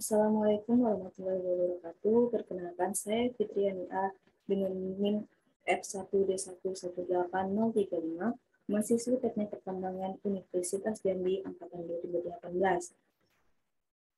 Assalamualaikum warahmatullahi wabarakatuh. Perkenalkan, saya Fitriani A dengan NIM F1D118035, mahasiswi Teknik Pertambangan Universitas Jambi angkatan 2018.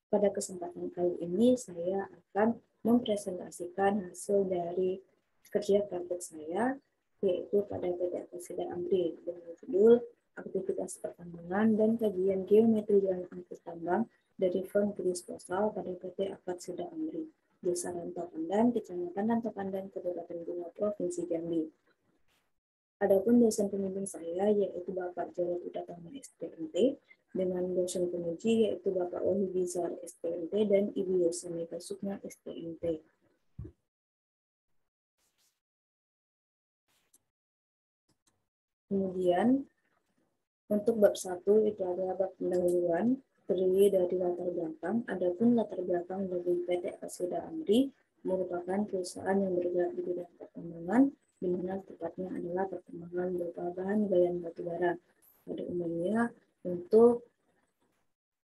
Pada kesempatan kali ini, saya akan mempresentasikan hasil dari kerja praktek saya, yaitu pada PT Akasida Amri, dengan judul Aktivitas Pertambangan dan Kajian Geometri Jalan Angkut Tambang dari Fond Disposal pada PT Akasida Amri, Desa Rantau Pandan, Kecamatan Rantau Pandan, Kabupaten Bunga, Provinsi Jambi. Adapun dosen pembimbing saya yaitu Bapak Jarod Udatama STMT, dengan dosen penguji yaitu Bapak Wahidizar STMT dan Ibu Yosemita Sukma STMT. Kemudian untuk bab 1 itu adalah bab pendahuluan, terdiri dari latar belakang. Adapun latar belakang dari PT Akasida Amri merupakan perusahaan yang bergerak di bidang pertambangan, di mana tepatnya adalah pertambangan berupa bahan galian batu bara. Pada umumnya untuk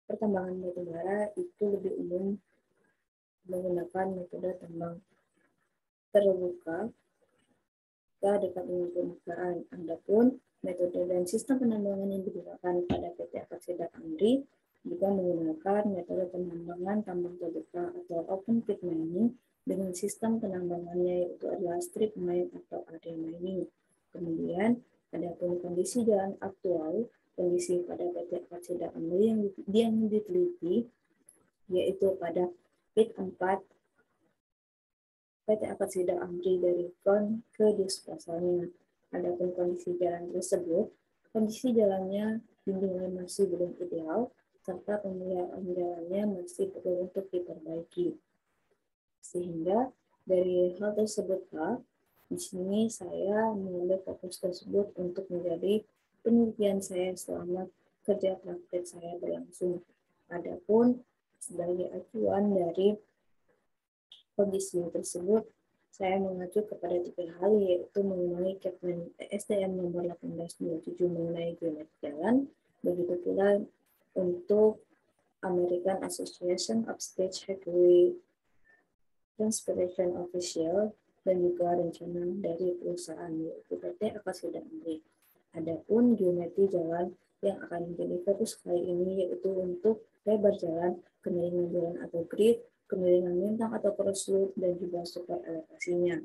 pertambangan batu bara itu lebih umum menggunakan metode tambang terbuka dekat dengan permukaan. Adapun metode dan sistem penambangan yang digunakan pada PT Akasida Amri juga menggunakan metode penambangan tambang terbuka atau open pit mining dengan sistem penambangannya yaitu adalah strip mine atau area mining. Kemudian adapun kondisi jalan aktual, kondisi pada PT Akasida Amri yang diteliti yaitu pada pit 4 PT Akasida Amri dari front ke disposalnya. Adapun kondisi jalan tersebut, kondisi jalannya dinilai masih belum ideal, serta pemeliharaan jalannya masih perlu untuk diperbaiki. Sehingga dari hal tersebutlah, di sini saya mengambil fokus tersebut untuk menjadi penelitian saya selama kerja praktek saya berlangsung. Adapun sebagai acuan dari kondisi tersebut, saya mengacu kepada 3 hal, yaitu mengenai Kepmen SDM nomor 1827 mengenai geometri jalan, begitu pula untuk American Association of State Highway Transportation Official, dan juga rencana dari perusahaan yaitu PT Akasida Amri. Adapun geometri jalan yang akan menjadi fokus kali ini yaitu untuk lebar jalan, kemiringan jalan atau grid, kemiringan lintang atau cross loop, dan juga super elevasinya.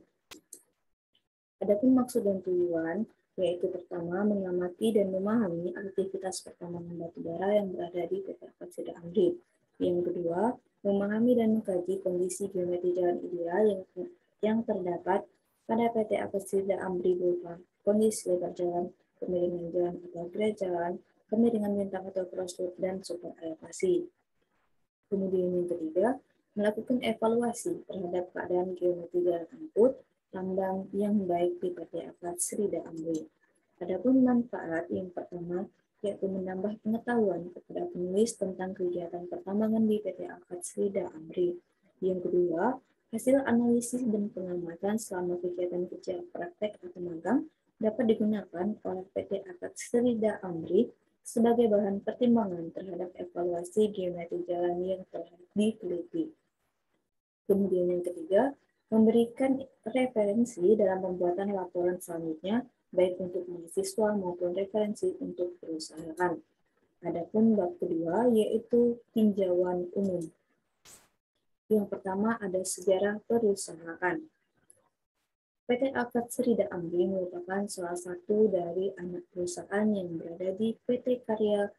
Adapun maksud dan tujuan yaitu pertama mengamati dan memahami aktivitas pertambangan batubara yang berada di PT Akasida Amri. Yang kedua, memahami dan mengkaji kondisi geometri jalan ideal yang terdapat pada PT Akasida Amri berupa kondisi lebar jalan, kemiringan jalan atau grade jalan, kemiringan lintang atau cross loop, dan super elevasi. Kemudian yang ketiga, melakukan evaluasi terhadap keadaan geometri jalan angkut tambang yang baik di PT Akasida Amri. Adapun manfaat yang pertama yaitu menambah pengetahuan kepada penulis tentang kegiatan pertambangan di PT Akasida Amri. Yang kedua, hasil analisis dan pengamatan selama kegiatan kerja praktek atau magang dapat digunakan oleh PT Akasida Amri sebagai bahan pertimbangan terhadap evaluasi geometri jalan yang telah diteliti. Kemudian yang ketiga, memberikan referensi dalam pembuatan laporan selanjutnya, baik untuk mahasiswa maupun referensi untuk perusahaan. Adapun bab kedua yaitu tinjauan umum. Yang pertama ada sejarah perusahaan. PT Akasida Amri merupakan salah satu dari anak perusahaan yang berada di PT Karya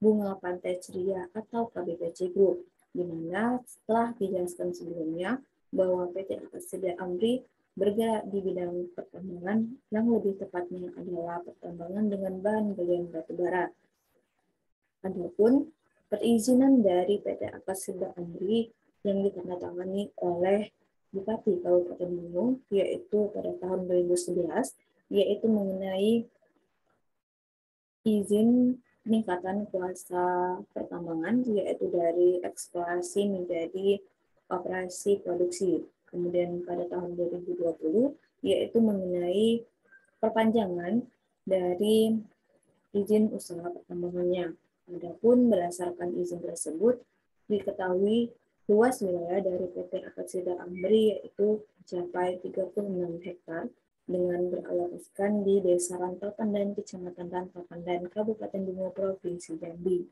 Bunga Pantai Ceria atau KBPC Group, di mana setelah dijelaskan sebelumnya bahwa PT Akasida Amri bergerak di bidang pertambangan yang lebih tepatnya adalah pertambangan dengan bahan galian batu bara. Adapun perizinan dari PT Akasida Amri yang ditandatangani oleh Bupati Kabupaten Bungo yaitu pada tahun 2011 yaitu mengenai izin peningkatan kuasa pertambangan yaitu dari eksplorasi menjadi operasi produksi. Kemudian pada tahun 2020 yaitu mengenai perpanjangan dari izin usaha pertambangannya. Adapun berdasarkan izin tersebut diketahui Luas wilayah dari PT Akasida Amri yaitu mencapai 36 hektar dengan beralokasikan di Desa Rantau Pandan, Kecamatan Rantau Pandan, Kabupaten Bungo, Provinsi Jambi.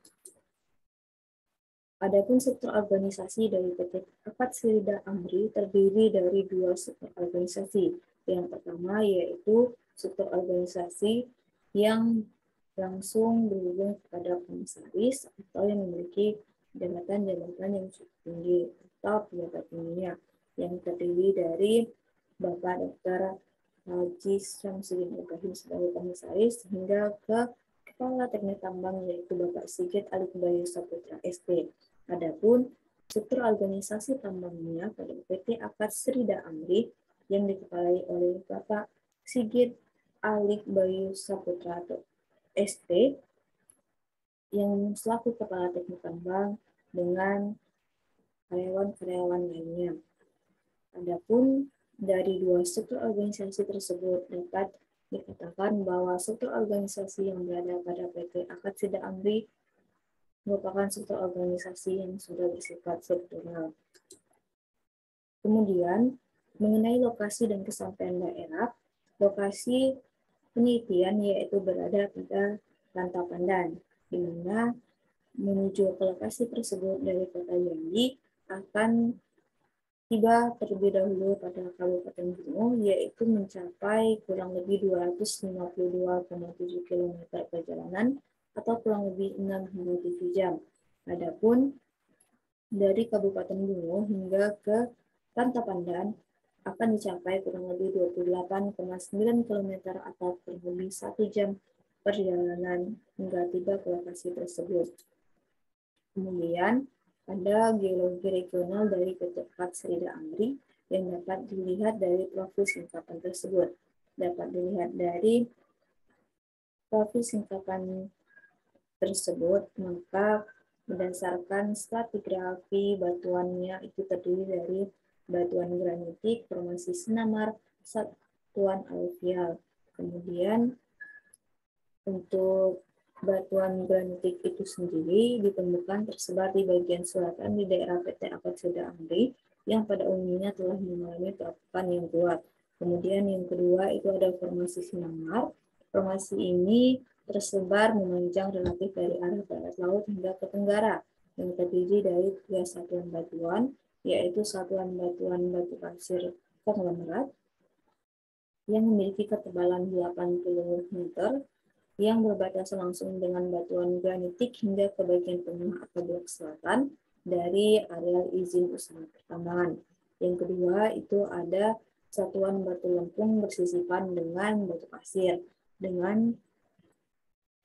Adapun struktur organisasi dari PT Akasida Amri terdiri dari dua struktur organisasi. Yang pertama yaitu struktur organisasi yang langsung berhubung kepada komisaris atau yang memiliki jabatan-jabatan yang cukup tinggi atau pejabat tingginya, yang terdiri dari Bapak Dr. Haji Syamsuddin Ibrahim sebagai komisaris hingga ke Kepala Teknik Tambang yaitu Bapak Sigit Alikbayu Saputra SP. Adapun struktur organisasi tambangnya pada PT Akasida Amri yang dikepalai oleh Bapak Sigit Alikbayu Saputra SP yang selaku Kepala Teknik Tambang dengan karyawan-karyawan lainnya. Adapun dari dua struktur organisasi tersebut dapat dikatakan bahwa struktur organisasi yang berada pada PT Akasida Amri merupakan struktur organisasi yang sudah bersifat struktural. Kemudian, mengenai lokasi dan kesampaian daerah, lokasi penelitian yaitu berada pada Rantau Pandan, di mana menuju ke lokasi tersebut dari Kota Jambi akan tiba terlebih dahulu pada Kabupaten Bungo, yaitu mencapai kurang lebih 252,7 km perjalanan atau kurang lebih 6 hingga 7 jam. Adapun dari Kabupaten Bungo hingga ke Rantau Pandan akan dicapai kurang lebih 28,9 km atau kurang lebih 1 jam perjalanan hingga tiba ke lokasi tersebut. Kemudian, ada geologi regional dari PT Akasida Amri yang dapat dilihat dari profil singkapan tersebut. Dapat dilihat dari profil singkapan tersebut, maka berdasarkan stratigrafi batuannya itu terdiri dari batuan granitik, formasi sinamar, satuan aluvial. Kemudian untuk batuan granitik itu sendiri ditemukan tersebar di bagian selatan di daerah PT Akasida Amri yang pada umumnya telah mengalami pelapukan yang kuat. Kemudian yang kedua itu ada formasi sinamar. Formasi ini tersebar memanjang relatif dari arah barat laut hingga ke tenggara yang terdiri dari 3 satuan batuan, yaitu satuan batuan batu pasir konglomerat yang memiliki ketebalan 80 meter yang berbatasan langsung dengan batuan granitik hingga ke bagian tengah atau blok selatan dari areal izin usaha pertambangan. Yang kedua itu ada satuan batu lempung bersisipan dengan batu pasir. Dengan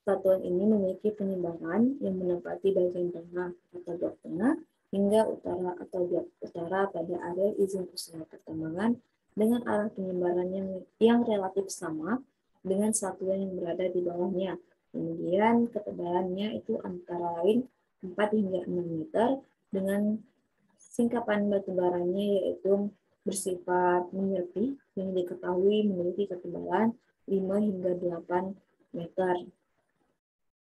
satuan ini memiliki penyebaran yang menempati bagian tengah atau blok tengah hingga utara atau blok utara pada area izin usaha pertambangan dengan arah penyebaran yang relatif sama dengan satuan yang berada di bawahnya. Kemudian ketebalannya itu antara lain 4 hingga 6 meter dengan singkapan batu baranya yaitu bersifat menyerpih yang diketahui memiliki ketebalan 5 hingga 8 meter.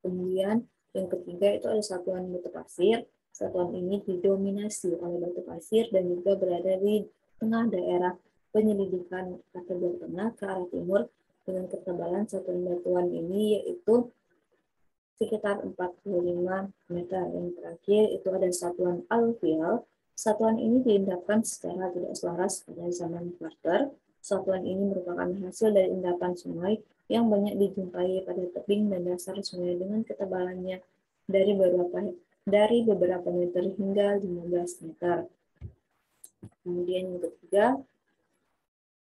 Kemudian yang ketiga itu ada satuan batu pasir. Satuan ini didominasi oleh batu pasir dan juga berada di tengah daerah penyelidikan atau blok tengah ke arah timur dengan ketebalan satuan batuan ini yaitu sekitar 45 meter. Yang terakhir itu ada satuan aluvial. Satuan ini diendapkan secara tidak selaras pada zaman Carter. Satuan ini merupakan hasil dari endapan sungai yang banyak dijumpai pada tebing dan dasar sungai dengan ketebalannya dari beberapa meter hingga 15 meter. Kemudian yang ketiga,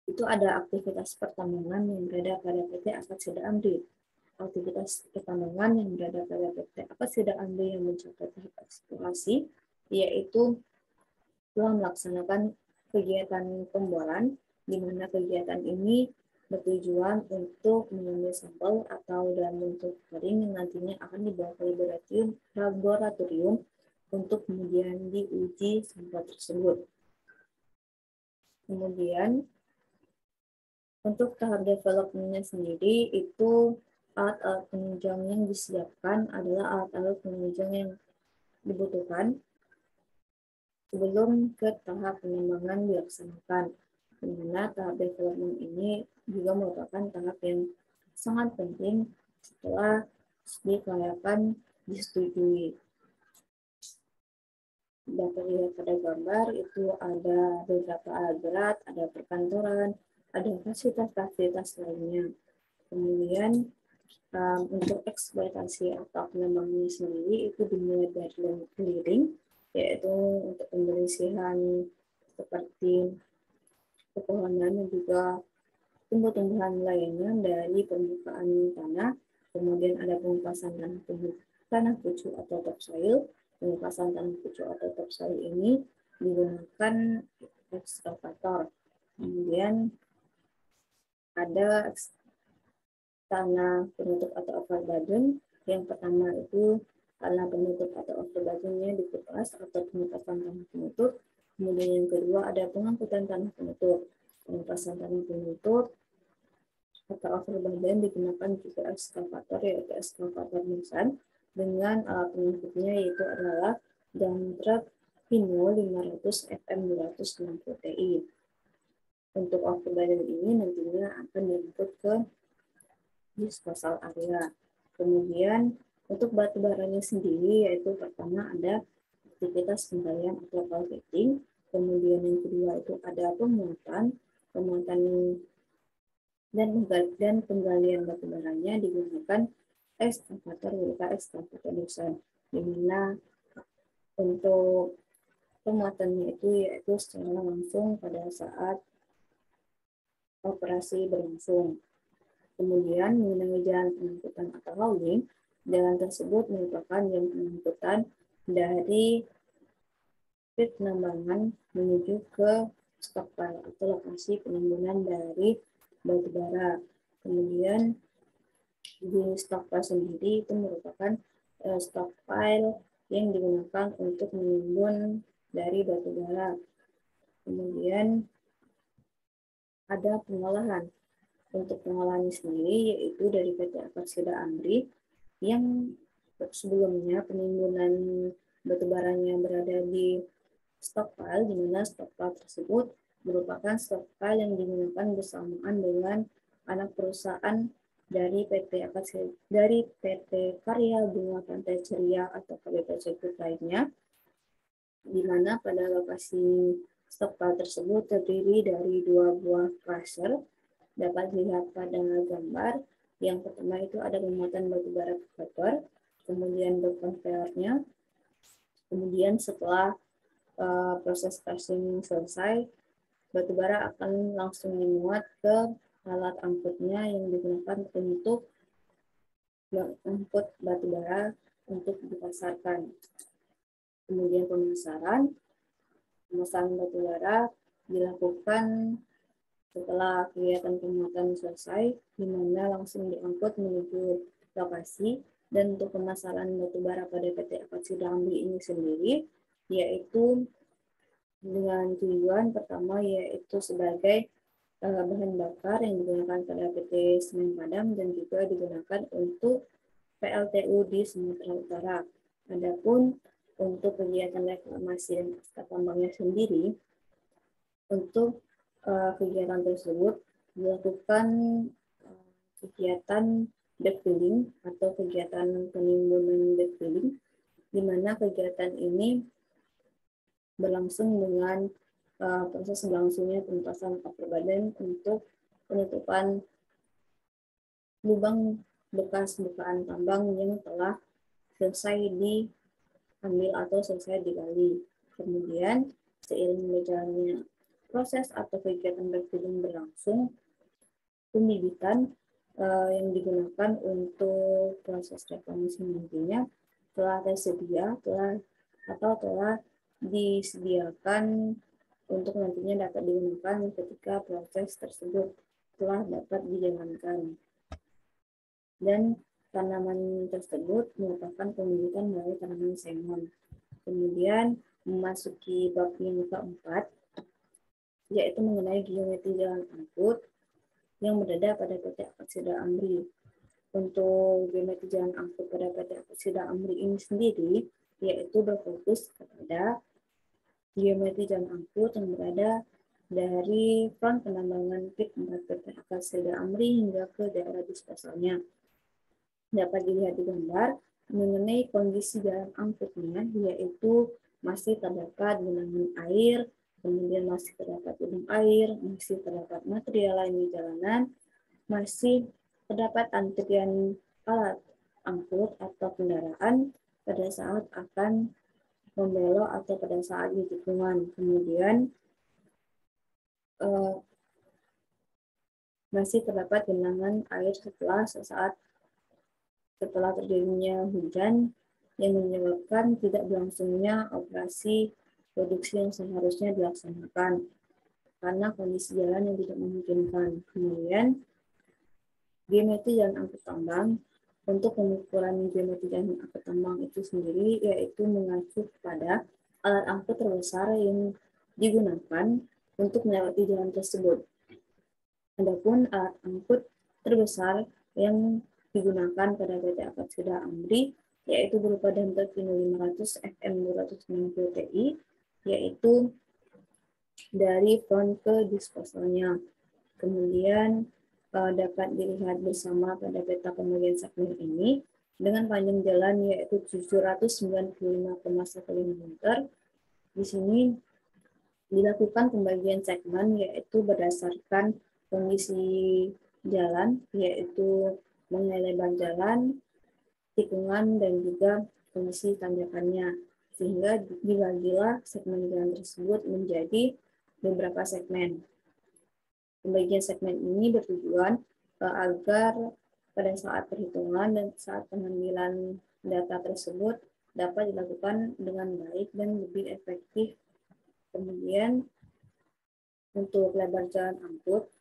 itu ada aktivitas pertambangan yang berada pada PT Akasida Amri. Aktivitas pertambangan yang berada pada PT Akasida Amri yang mencapai tahap eksplorasi, yaitu telah melaksanakan kegiatan pemboran, di mana kegiatan ini bertujuan untuk mengambil sampel atau dalam bentuk kering yang nantinya akan dibawa ke laboratorium untuk kemudian diuji sampel tersebut. Kemudian untuk tahap development-nya sendiri itu alat-alat penunjang yang disiapkan adalah alat-alat penunjang yang dibutuhkan sebelum ke tahap pengembangan dilaksanakan. Di mana tahap development ini juga merupakan tahap yang sangat penting setelah kelayakan disetujui. Dapat dilihat pada gambar itu ada beberapa alat berat, ada perkantoran, ada fasilitas-fasilitas lainnya. Kemudian untuk eksploitasi atau pengembangannya sendiri itu dimulai dari land clearing, yaitu untuk pembersihan seperti pepohonan dan juga tumbuh-tumbuhan lainnya dari permukaan tanah. Kemudian ada pengupasan tanah pucuk atau topsoil. Pengupasan tanah pucuk atau topsoil ini digunakan ekskavator. Kemudian ada tanah penutup atau overburden. Yang pertama itu tanah penutup atau overburdennya dikupas atau pengupasan tanah penutup. Kemudian yang kedua ada pengangkutan tanah penutup. Pengupasan tanah penutup atau overburden digunakan juga ekskavator, yaitu ekskavator Nissan dengan alat pengangkutnya yaitu adalah dump truck Hino 500 FM 260 TI. Untuk overburden ini nantinya akan diangkut ke disposal area. Kemudian untuk batu baranya sendiri yaitu pertama ada aktivitas penggalian atau culverting. Kemudian yang kedua itu ada pemuatan dan penggalian batu baranya digunakan ekskavator berupa ekskavator Nissan, di mana untuk pemuatannya itu yaitu secara langsung pada saat operasi berlangsung. Kemudian mengenai jalan pengangkutan atau hauling, jalan tersebut merupakan jalan pengangkutan dari pit penambangan menuju ke stockpile atau lokasi penimbunan dari batu bara. Kemudian di stockpile sendiri itu merupakan stockpile yang digunakan untuk menimbun dari batu bara. Kemudian ada pengolahan. Untuk pengolahan sendiri yaitu dari PT Apatsida Amri yang sebelumnya penimbunan batu baranya berada di stockpile, di mana stockpile tersebut merupakan stockpile yang digunakan bersamaan dengan anak perusahaan dari PT Karya Bunga Pantai Ceria atau KBPC Group lainnya, di mana pada lokasi stockpile tersebut terdiri dari 2 buah crusher. Dapat dilihat pada gambar. Yang pertama itu ada pemuatan batu bara ke koper, kemudian conveyornya. Kemudian setelah proses crushing selesai, batu bara akan langsung dimuat ke alat angkutnya yang digunakan untuk mengangkut batu bara untuk dipasarkan. Kemudian pemasaran batu bara dilakukan setelah kegiatan pemuatan selesai, di mana langsung diangkut menuju lokasi. Dan untuk pemasaran batu bara pada PT Apatsida Amri ini sendiri, yaitu dengan tujuan pertama yaitu sebagai bahan bakar yang digunakan pada PT Semen Padang dan juga digunakan untuk PLTU di Sumatera Utara. Adapun untuk kegiatan reklamasi dan pasca tambangnya sendiri, untuk kegiatan tersebut dilakukan kegiatan backfilling atau kegiatan penimbunan backfilling, di mana kegiatan ini berlangsung dengan proses berlangsungnya penuntasan overburden untuk penutupan lubang bekas bukaan tambang yang telah selesai diambil atau selesai digali. Kemudian seiring berjalannya proses atau kegiatan backfilling berlangsung, pembibitan yang digunakan untuk proses reklamasi nantinya telah tersedia telah disediakan untuk nantinya dapat digunakan ketika proses tersebut telah dapat dijalankan. Dan tanaman tersebut merupakan pembibitan dari tanaman sengon. Kemudian memasuki bab yang keempat, yaitu mengenai geometri jalan angkut yang berada pada PT Apatsida Amri. Untuk geometri jalan angkut pada PT Apatsida Amri ini sendiri, yaitu berfokus kepada geometri jalan angkut yang berada dari front penambangan PIT 4 PT Akasida Amri hingga ke daerah disposalnya. Dapat dilihat di gambar mengenai kondisi jalan angkutnya, yaitu masih terdapat genangan air, kemudian masih terdapat lubang air, masih terdapat material lain di jalanan, masih terdapat antrian alat angkut atau kendaraan pada saat akan membelok atau pada saat di tikungan. Kemudian masih terdapat genangan air setelah terjadinya hujan yang menyebabkan tidak berlangsungnya operasi produksi yang seharusnya dilaksanakan karena kondisi jalan yang tidak memungkinkan. Kemudian geometri jalan angkut tambang. Untuk pengukuran geometri jalan angkut tambang itu sendiri yaitu mengacu pada alat angkut terbesar yang digunakan untuk melewati jalan tersebut. Adapun alat angkut terbesar yang digunakan pada PT Akasida Amri yaitu berupa dumper Vino 500 FM 290 Ti, yaitu dari front ke disposalnya. Kemudian dapat dilihat bersama pada peta pembagian segmen ini dengan panjang jalan yaitu 795,15 meter. Di sini dilakukan pembagian segmen yaitu berdasarkan kondisi jalan, yaitu mengenai lebar jalan, tikungan, dan juga kondisi tanjakannya. Sehingga dibagilah segmen jalan tersebut menjadi beberapa segmen. Pembagian segmen ini bertujuan agar pada saat perhitungan dan saat pengambilan data tersebut dapat dilakukan dengan baik dan lebih efektif. Kemudian untuk lebar jalan angkut,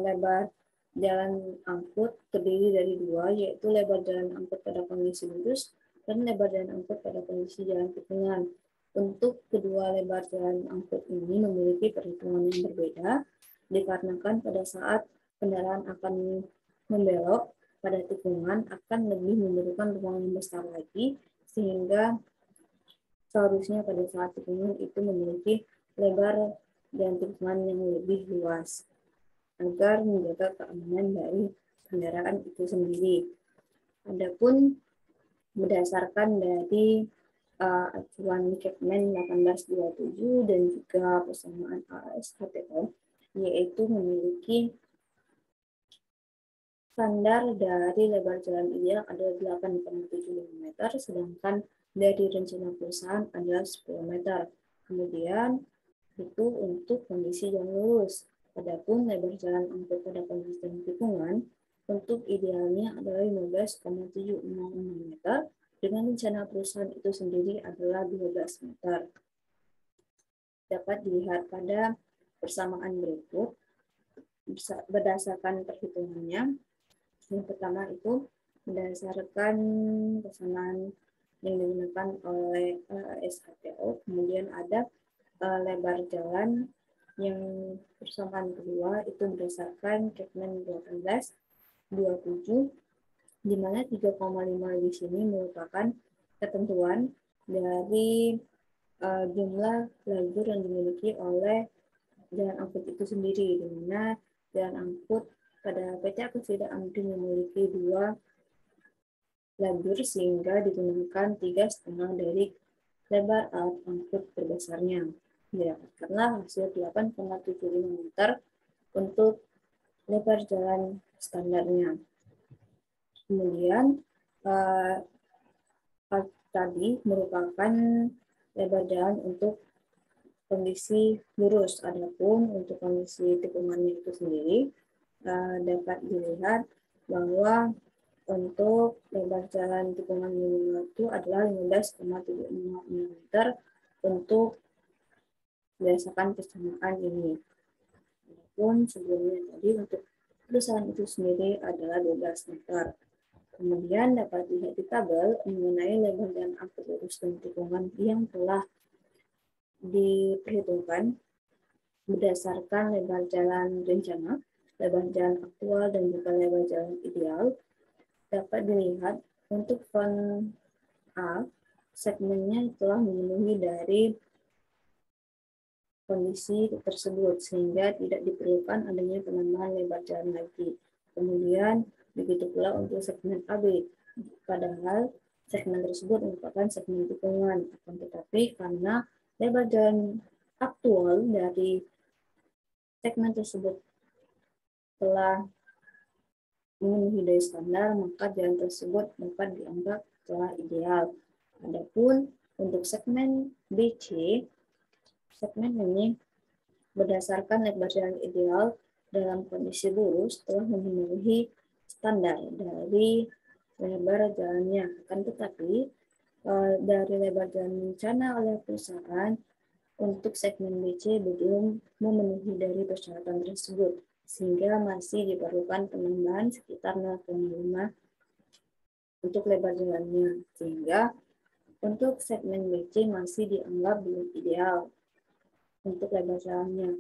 lebar jalan angkut terdiri dari dua, yaitu lebar jalan angkut pada kondisi lurus dan lebar jalan angkut pada kondisi jalan tikungan. Untuk kedua lebar jalan angkut ini memiliki perhitungan yang berbeda, dikarenakan pada saat kendaraan akan membelok pada tikungan akan lebih memerlukan ruang yang besar lagi, sehingga seharusnya pada saat tikungan itu memiliki lebar dan tikungan yang lebih luas agar menjaga keamanan dari kendaraan itu sendiri. Adapun berdasarkan dari acuan Kepmen 1827 dan juga persamaan ASHTO, yaitu memiliki standar dari lebar jalan ideal adalah 8,75 meter, sedangkan dari rencana perusahaan adalah 10 meter. Kemudian itu untuk kondisi jalan lurus. Adapun lebar jalan angkut pada kondisi jalan tikungan untuk idealnya adalah 15,766 meter, dengan rencana perusahaan itu sendiri adalah 12 meter. Dapat dilihat pada persamaan berikut berdasarkan perhitungannya. Yang pertama itu berdasarkan persamaan yang digunakan oleh SHTO, kemudian ada lebar jalan yang persamaan kedua itu berdasarkan Kepmen 1827, di mana 3,5 di sini merupakan ketentuan dari jumlah lajur yang dimiliki oleh jalan angkut itu sendiri, di mana jalan angkut pada PT Akasida Amri memiliki 2 lajur sehingga digunakan 3,5 dari lebar alat angkut terbesarnya. Didapatkanlah hasil 8,75 meter untuk lebar jalan standarnya. Kemudian tadi merupakan lebar jalan untuk kondisi lurus. Adapun untuk kondisi tikungannya itu sendiri dapat dilihat bahwa untuk lebar jalan tikungan minimal itu adalah 15,75 meter untuk berdasarkan persamaan ini. Adapun sebelumnya tadi untuk perusahaan itu sendiri adalah 12 meter. Kemudian dapat dilihat di tabel mengenai lebar jalan angkut lurus dan tikungan yang telah diperhitungkan berdasarkan lebar jalan rencana, lebar jalan aktual, dan juga lebar jalan ideal. Dapat dilihat untuk front A segmennya telah memenuhi dari kondisi tersebut sehingga tidak diperlukan adanya penambahan lebar jalan lagi. Kemudian begitu pula untuk segmen AB. Padahal segmen tersebut merupakan segmen tikungan, akan tetapi karena lebar jalan aktual dari segmen tersebut telah memenuhi dari standar, maka jalan tersebut dapat dianggap telah ideal. Adapun untuk segmen BC, segmen ini berdasarkan lebar jalan ideal dalam kondisi lurus telah memenuhi standar dari lebar jalannya. Akan tetapi dari lebar jalan rencana oleh perusahaan untuk segmen BC belum memenuhi dari persyaratan tersebut, sehingga masih diperlukan penambahan sekitar 0,5 untuk lebar jalannya, sehingga untuk segmen BC masih dianggap belum ideal untuk lebar jalannya.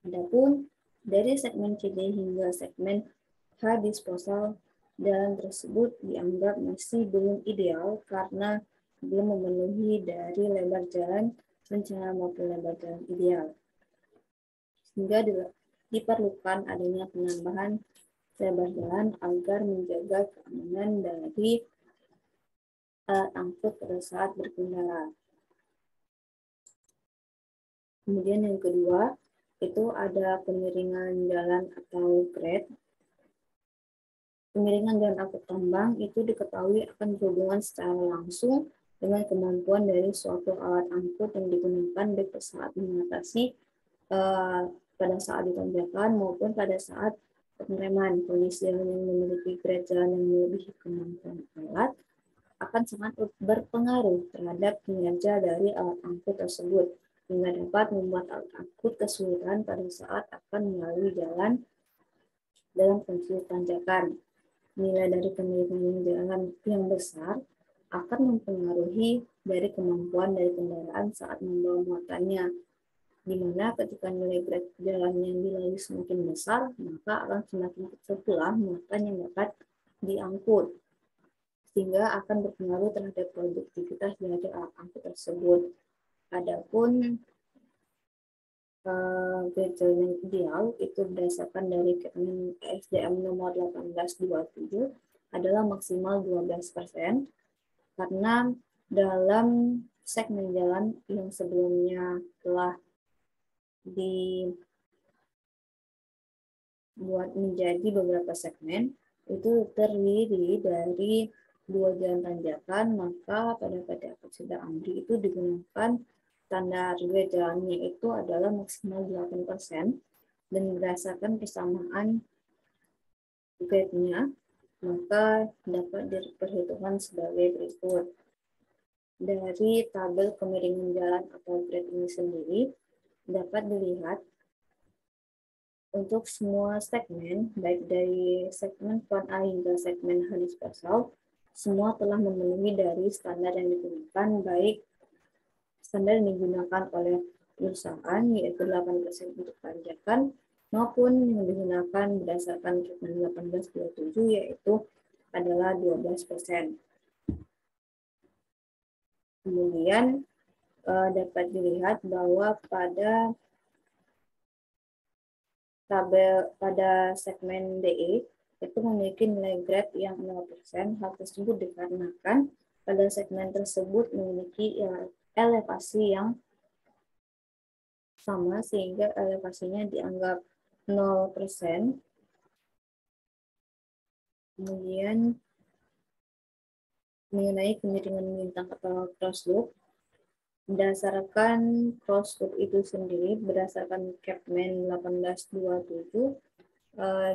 Adapun dari segmen CD hingga segmen H disposal, jalan tersebut dianggap masih belum ideal karena belum memenuhi dari lebar jalan rencana maupun lebar jalan ideal. Sehingga diperlukan adanya penambahan lebar jalan agar menjaga keamanan dari alat angkut pada saat berkendara. Kemudian yang kedua, itu ada kemiringan jalan atau grade. Kemiringan jalan angkut tambang itu diketahui akan berhubungan secara langsung dengan kemampuan dari suatu alat angkut yang digunakan baik saat mengatasi pada saat ditanjakan maupun pada saat pengereman. Kondisi jalan yang memiliki grade jalan yang melebihi kemampuan alat akan sangat berpengaruh terhadap kinerja dari alat angkut tersebut, hingga dapat membuat alat angkut kesulitan pada saat akan melalui jalan dalam kondisi tanjakan. Nilai dari kemiringan jalan yang besar akan mempengaruhi dari kemampuan dari kendaraan saat membawa muatannya, di mana ketika nilai grade jalan yang dilalui semakin besar, maka akan semakin kecil pula muatan yang dapat diangkut, sehingga akan berpengaruh terhadap produktivitas dari alat angkut tersebut. Adapun grade jalan yang ideal itu berdasarkan dari Kemen SDM nomor 1827 adalah maksimal 12%, karena dalam segmen jalan yang sebelumnya telah dibuat menjadi beberapa segmen, itu terdiri dari 2 jalan tanjakan, maka pada PT Aksida Amri itu digunakan standar grade jalannya itu adalah maksimal 8%, dan berdasarkan kesamaan grade-nya, maka dapat diperhitungkan sebagai berikut. Dari tabel kemiringan jalan atau grade ini sendiri, dapat dilihat untuk semua segmen, baik dari segmen front A hingga segmen H disposal, semua telah memenuhi dari standar yang digunakan, baik standar yang digunakan oleh perusahaan, yaitu 8% untuk tanjakan, maupun yang digunakan berdasarkan Kemen 1827, yaitu adalah 12%. Kemudian dapat dilihat bahwa pada segmen DE itu memiliki nilai grade yang 0%. Hal tersebut dikarenakan pada segmen tersebut memiliki elevasi yang sama, sehingga elevasinya dianggap 0%. Kemudian mengenai kemiringan bintang atau cross loop, berdasarkan cross loop itu sendiri, berdasarkan Kemen 1827,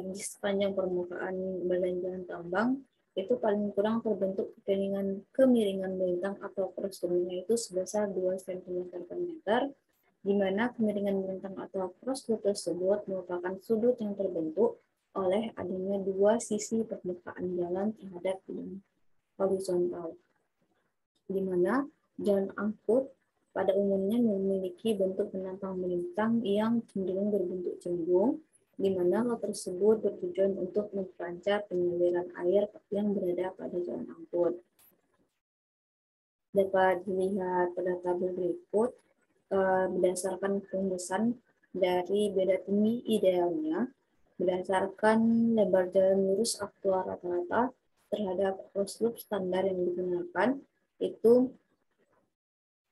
di sepanjang permukaan badan jalan tambang, itu paling kurang terbentuk kemiringan bintang atau cross loop-nya itu sebesar 2 cm per meter, di mana kemiringan bintang atau cross loop tersebut merupakan sudut yang terbentuk oleh adanya 2 sisi permukaan jalan terhadap bidang horizontal, di mana jalan angkut pada umumnya memiliki bentuk penantang melintang yang cenderung berbentuk cembung, di mana hal tersebut bertujuan untuk memperlancar penyaliran air yang berada pada jalan angkut. Dapat dilihat pada tabel berikut, berdasarkan rumusan dari beda tinggi idealnya, berdasarkan lebar jalan lurus aktual rata-rata terhadap cross loop standar yang digunakan, itu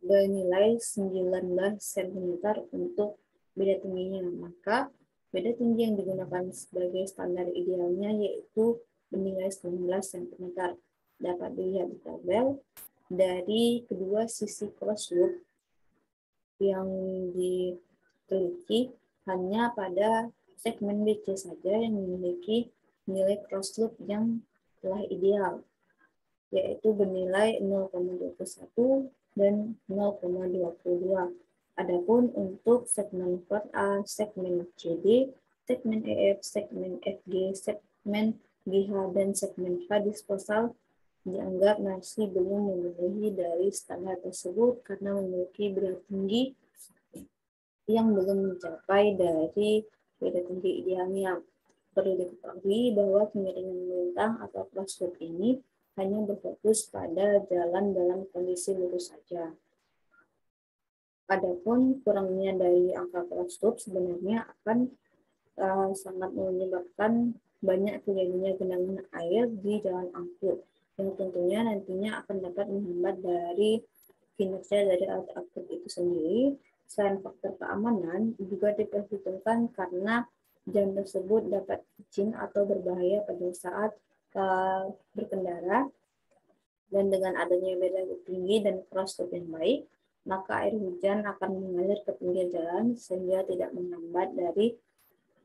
bernilai 19 cm untuk beda tingginya. Maka beda tinggi yang digunakan sebagai standar idealnya yaitu bernilai 19 cm. Dapat dilihat di tabel dari kedua sisi cross loop yang diteliti hanya pada segmen BC saja yang memiliki nilai cross loop yang telah ideal, yaitu bernilai 0,21 dan 0,22. Adapun untuk segmen plot A, segmen CD, segmen EF, segmen FG, segmen GH, dan segmen H disposal dianggap masih belum memenuhi dari standar tersebut karena memiliki beda tinggi yang belum mencapai dari beda tinggi idealnya. Perlu diketahui bahwa kemiringan melintang atau cross loop ini hanya berfokus pada jalan dalam kondisi lurus saja. Adapun kurangnya dari angka cross loop sebenarnya akan sangat menyebabkan banyak terjadinya genangan air di jalan angkut, yang tentunya nantinya akan dapat menghambat dari kinerja dari alat angkut itu sendiri. Selain faktor keamanan, juga diperhitungkan karena jalan tersebut dapat licin atau berbahaya pada saat berkendara, dan dengan adanya beda tinggi dan cross loop yang baik, maka air hujan akan mengalir ke pinggir jalan sehingga tidak menghambat dari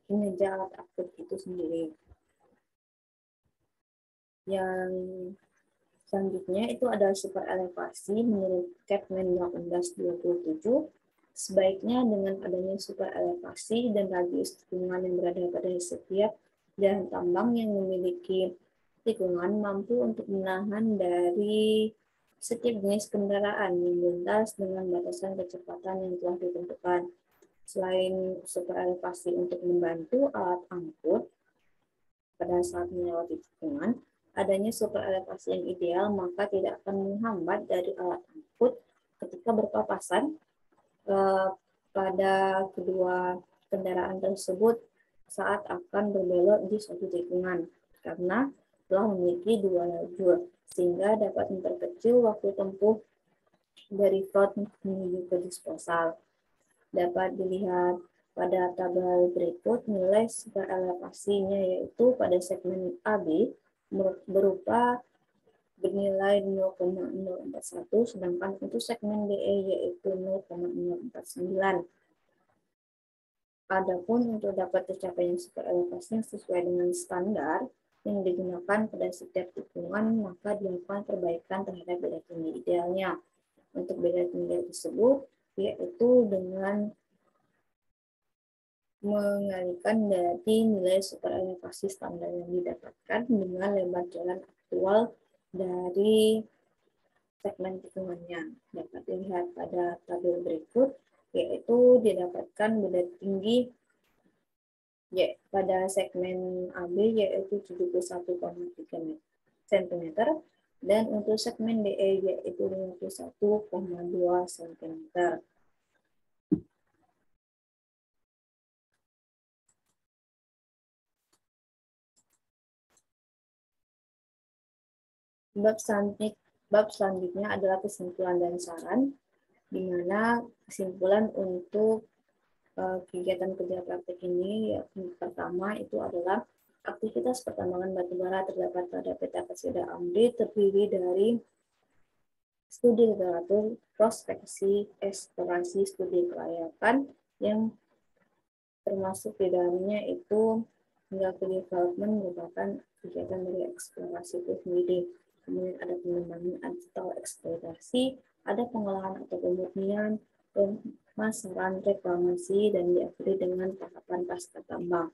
kinerja alat angkut itu sendiri. Yang selanjutnya itu adalah super elevasi menurut Kepmen 1827. Sebaiknya dengan adanya super elevasi dan radius tikungan yang berada pada setiap jalan tambang yang memiliki tikungan mampu untuk menahan dari setiap jenis kendaraan yang melintas dengan batasan kecepatan yang telah ditentukan. Selain super elevasi untuk membantu alat angkut pada saat melewati tikungan, adanya super elevasi yang ideal maka tidak akan menghambat dari alat angkut ketika berpapasan pada kedua kendaraan tersebut saat akan berbelok di suatu tikungan, karena telah memiliki dua lajur, sehingga dapat memperkecil waktu tempuh dari front menuju ke disposal. Dapat dilihat pada tabel berikut nilai super elevasinya, yaitu pada segmen AB berupa bernilai 0,041, sedangkan untuk segmen DE yaitu 0,049. Adapun untuk dapat tercapainya super elevasi yang sesuai dengan standar yang digunakan pada setiap tikungan, maka dilakukan perbaikan terhadap beda tinggi idealnya. Untuk beda tinggi tersebut, yaitu dengan mengalihkan dari nilai super elevasi standar yang didapatkan dengan lebar jalan aktual dari segmen tikungannya. Dapat dilihat pada tabel berikut, yaitu didapatkan beda tinggi pada segmen AB yaitu 71,3 cm dan untuk segmen DE yaitu 51,2 cm. Bab selanjutnya adalah kesimpulan dan saran, di mana kesimpulan untuk kegiatan kerja praktik ini, yang pertama itu adalah aktivitas pertambangan batubara terdapat pada PT Persida Amri terdiri dari studi literatur, prospeksi, eksplorasi, studi kelayakan, yang termasuk di dalamnya itu hingga ke development merupakan kegiatan dari eksplorasi itu sendiri. Kemudian ada pengembangan atau eksploitasi, ada pengolahan atau pemurnian, pemasaran, reklamasi, dan diakhiri dengan tahapan pasca tambang.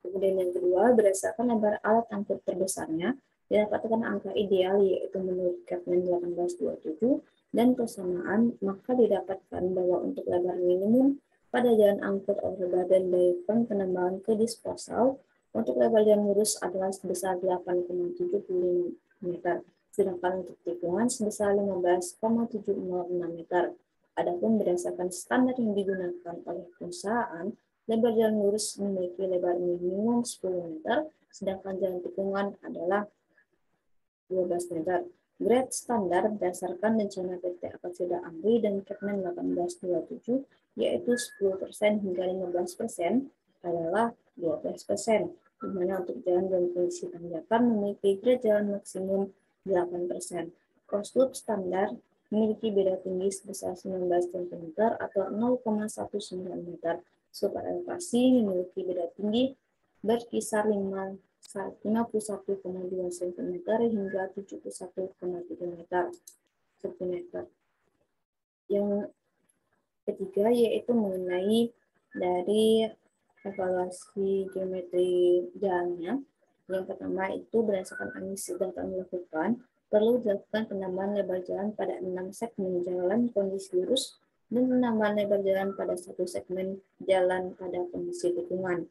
Kemudian yang kedua, berdasarkan lebar alat angkut terbesarnya, didapatkan angka ideal yaitu menurut Kepmen 1827 dan persamaan, maka didapatkan bahwa untuk lebar minimum pada jalan angkut overburden dari penambangan ke disposal untuk lebar jalan lurus adalah sebesar 8,75 meter. sedangkan untuk tikungan sebesar 15,706 meter. Adapun berdasarkan standar yang digunakan oleh perusahaan, lebar jalan lurus memiliki lebar minimum 10 meter, sedangkan jalan tikungan adalah 12 meter. Grade standar berdasarkan rencana PT Akasida Amri dan Kepmen 1827, yaitu 10% hingga 15% adalah 12%, di mana untuk jalan dan kondisi tanjakan memiliki grade jalan maksimum 8%. Crossloop standar memiliki beda tinggi sebesar 19 cm atau 0,19 meter. Super elevasi memiliki beda tinggi berkisar 51,2 cm hingga 71,3 cm. Yang ketiga yaitu mengenai dari evaluasi geometri jalannya. Yang pertama itu berdasarkan analisis data yang dilakukan, perlu dilakukan penambahan lebar jalan pada 6 segmen jalan kondisi lurus dan penambahan lebar jalan pada 1 segmen jalan pada kondisi tikungan.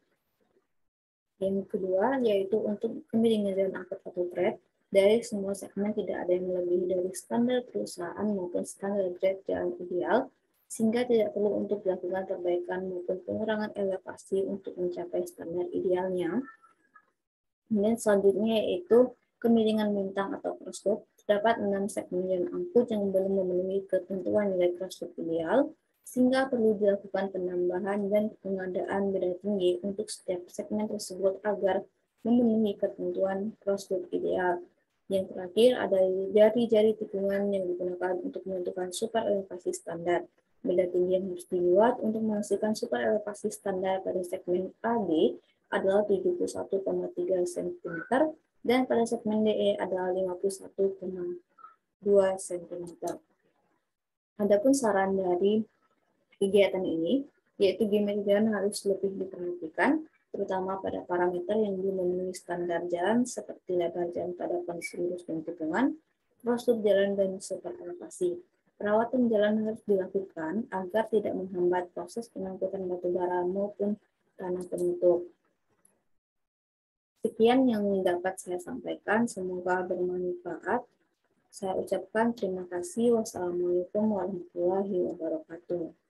Yang kedua yaitu untuk kemiringan jalan angkut atau trek, dari semua segmen tidak ada yang melebihi dari standar perusahaan maupun standar grade jalan ideal, sehingga tidak perlu untuk dilakukan perbaikan maupun pengurangan elevasi untuk mencapai standar idealnya. Kemudian selanjutnya yaitu kemiringan bintang atau crossloop. Terdapat 6 segmen jalan angkut yang belum memenuhi ketentuan nilai crossloop ideal, sehingga perlu dilakukan penambahan dan pengadaan beda tinggi untuk setiap segmen tersebut agar memenuhi ketentuan crossloop ideal. Yang terakhir ada jari-jari tikungan yang digunakan untuk menentukan super elevasi standar. Beda tinggi yang harus dibuat untuk menghasilkan super elevasi standar pada segmen AB adalah 71,3 cm dan pada segmen DE adalah 51,2 cm. Adapun saran dari kegiatan ini, yaitu geometri jalan harus lebih diperhatikan, terutama pada parameter yang belum memenuhi standar jalan seperti lebar jalan pada kondisi lurus dan tikungan, crossloop jalan dan super elevasi. Perawatan jalan harus dilakukan agar tidak menghambat proses pengangkutan batu bara maupun tanah penutup. Sekian yang dapat saya sampaikan, semoga bermanfaat. Saya ucapkan terima kasih. Wassalamualaikum warahmatullahi wabarakatuh.